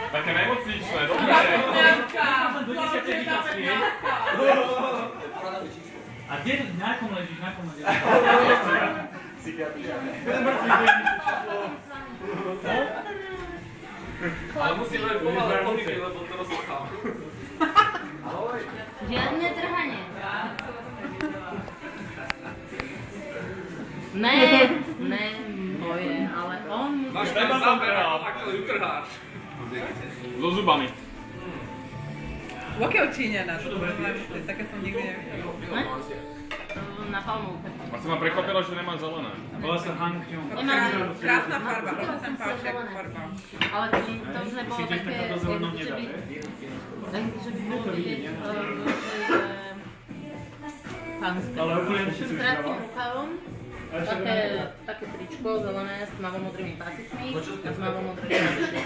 Také nemocničné, dobre. Do 10 vytazky. A kde, na kom ležíš, na kom ležíš? Psychiatria. Ale musíme pomalé pohyby, lebo to rozsúcham. Žiadne trhanie. Ne, to je, ale on musí... Máš ten záber, ako ju trháš. So zubami. Akého Číňana? Také som nikdy nevidela. Ne? Na palmovke. Asi ma prekvapilo, že nemá zelené. Bola sa Han Kyung. Krásna farba, to sa mi páči ako farba. Ale to už nebolo také, že by bolo vidieť, pánske. Ale úplne S krátkým rukavom, také tričko zelené s tmavo-modrými pásicmi a s tmavo-modrými pásicmi.